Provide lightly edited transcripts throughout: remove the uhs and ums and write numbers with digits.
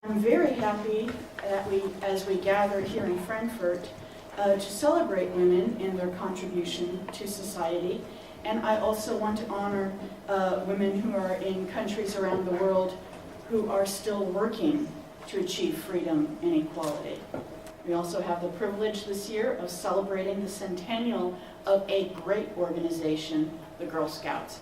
I'm very happy that as we gather here in Frankfurt, to celebrate women and their contribution to society. And I also want to honor women who are in countries around the world who are still working to achieve freedom and equality. We also have the privilege this year of celebrating the centennial of a great organization, the Girl Scouts.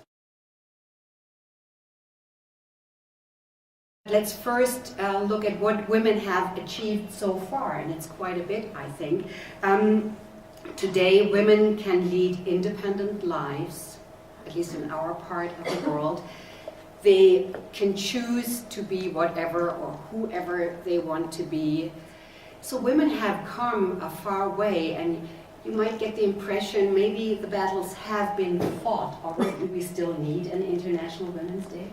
Let's first look at what women have achieved so far, and it's quite a bit, I think. Today, women can lead independent lives, at least in our part of the world. They can choose to be whatever or whoever they want to be. So women have come a far way, and you might get the impression maybe the battles have been fought already. Do we still need an International Women's Day?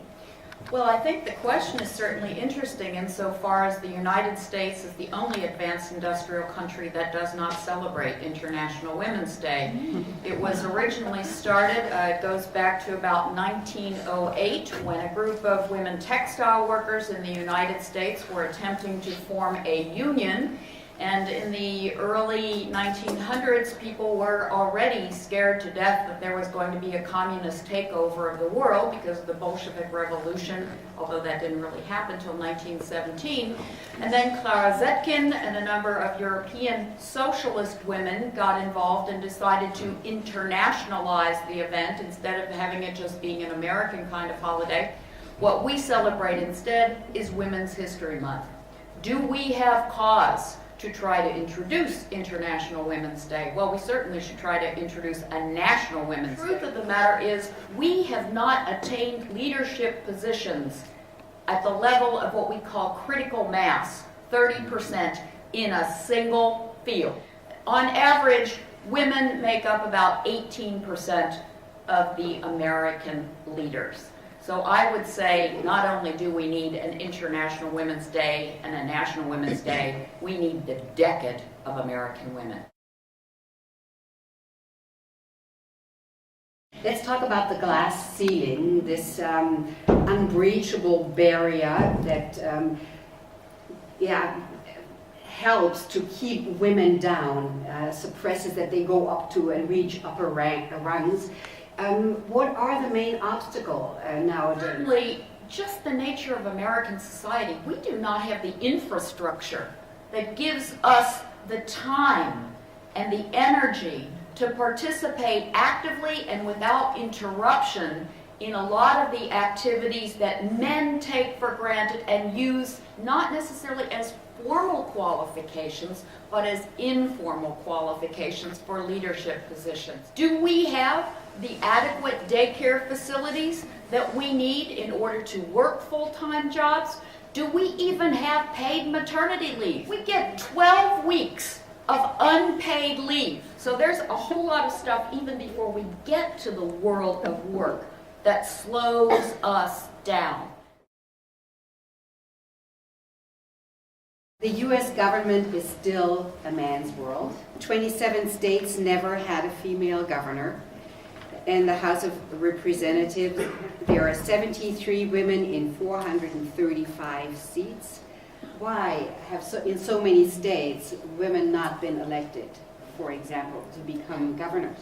Well, I think the question is certainly interesting insofar as the United States is the only advanced industrial country that does not celebrate International Women's Day. It was originally started, it goes back to about 1908 when a group of women textile workers in the United States were attempting to form a union. And in the early 1900s, people were already scared to death that there was going to be a communist takeover of the world because of the Bolshevik Revolution, although that didn't really happen until 1917. And then Clara Zetkin and a number of European socialist women got involved and decided to internationalize the event instead of having it just being an American kind of holiday. What we celebrate instead is Women's History Month. Do we have cause to try to introduce International Women's Day? Well, we certainly should try to introduce a National Women's Day. The truth of the matter is we have not attained leadership positions at the level of what we call critical mass, 30% in a single field. On average, women make up about 18% of the American leaders. So I would say not only do we need an International Women's Day and a National Women's Day, we need the decade of American women. Let's talk about the glass ceiling, this unbreachable barrier that helps to keep women down, suppresses that they go up to and reach upper rungs. What are the main obstacles nowadays? Certainly, just the nature of American society. We do not have the infrastructure that gives us the time and the energy to participate actively and without interruption in a lot of the activities that men take for granted and use not necessarily as formal qualifications, but as informal qualifications for leadership positions. Do we have the adequate daycare facilities that we need in order to work full-time jobs? Do we even have paid maternity leave? We get 12 weeks of unpaid leave. So there's a whole lot of stuff even before we get to the world of work that slows us down. The U.S. government is still a man's world. 27 states never had a female governor. In the House of Representatives, there are 73 women in 435 seats. Why have in so many states women not been elected, for example, to become governors?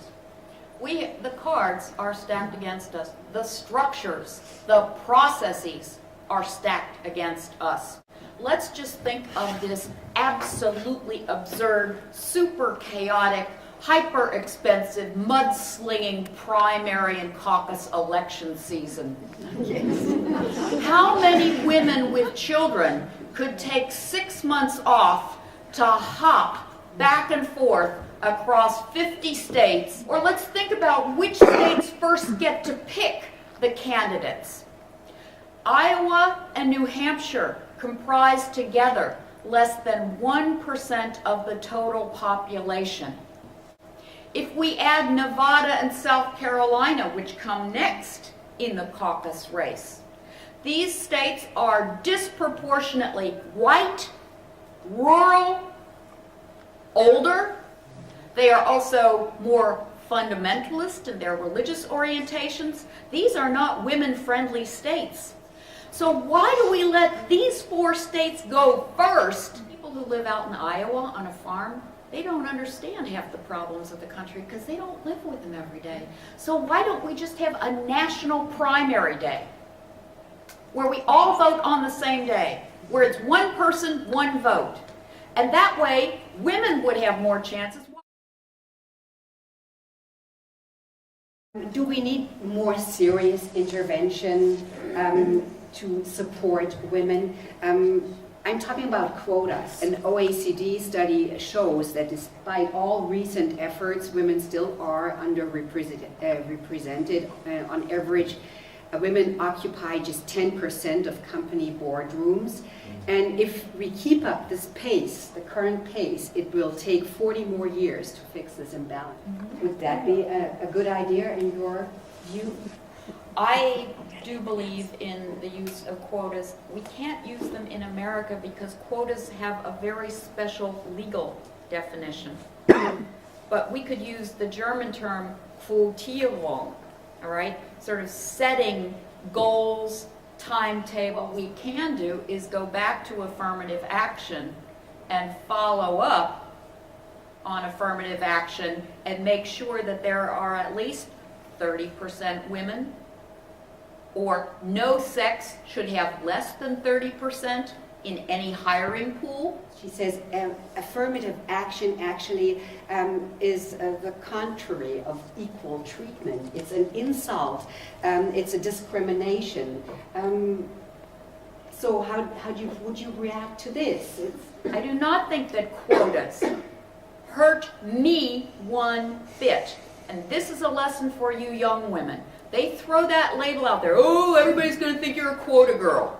The cards are stacked against us. The structures, the processes are stacked against us. Let's just think of this absolutely absurd, super chaotic, hyper-expensive, mudslinging primary and caucus election season. Yes. How many women with children could take 6 months off to hop back and forth across 50 states? Or let's think about which states first get to pick the candidates. Iowa and New Hampshire comprise together less than 1% of the total population. If we add Nevada and South Carolina, which come next in the caucus race, these states are disproportionately white, rural, older. They are also more fundamentalist in their religious orientations. These are not women-friendly states. So why do we let these 4 states go first? People who live out in Iowa on a farm, they don't understand half the problems of the country because they don't live with them every day. So why don't we just have a national primary day where we all vote on the same day, where it's one person, one vote? And that way, women would have more chances. Do we need more serious intervention to support women? I'm talking about quotas. An OECD study shows that despite all recent efforts, women still are underrepresented. On average, women occupy just 10% of company boardrooms. And if we keep up this pace, the current pace, it will take 40 more years to fix this imbalance. Would that be a good idea in your view? I do believe in the use of quotas. We can't use them in America because quotas have a very special legal definition. But we could use the German term Quotierung, all right? Sort of setting goals, timetable. What we can do is go back to affirmative action and follow up on affirmative action and make sure that there are at least 30% women, or no sex should have less than 30% in any hiring pool. She says affirmative action actually is the contrary of equal treatment. It's an insult. It's a discrimination. So would you react to this? I do not think that quotas hurt me one bit. And this is a lesson for you young women. They throw that label out there. Oh, everybody's going to think you're a quota girl.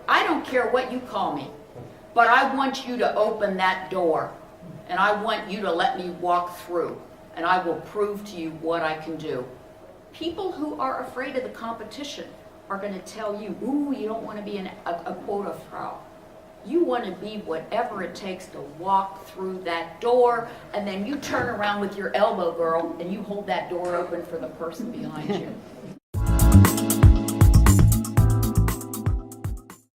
I don't care what you call me, but I want you to open that door, and I want you to let me walk through, and I will prove to you what I can do. People who are afraid of the competition are going to tell you, ooh, you don't want to be a quota frau. You want to be whatever it takes to walk through that door, and then you turn around with your elbow, girl, and you hold that door open for the person behind you.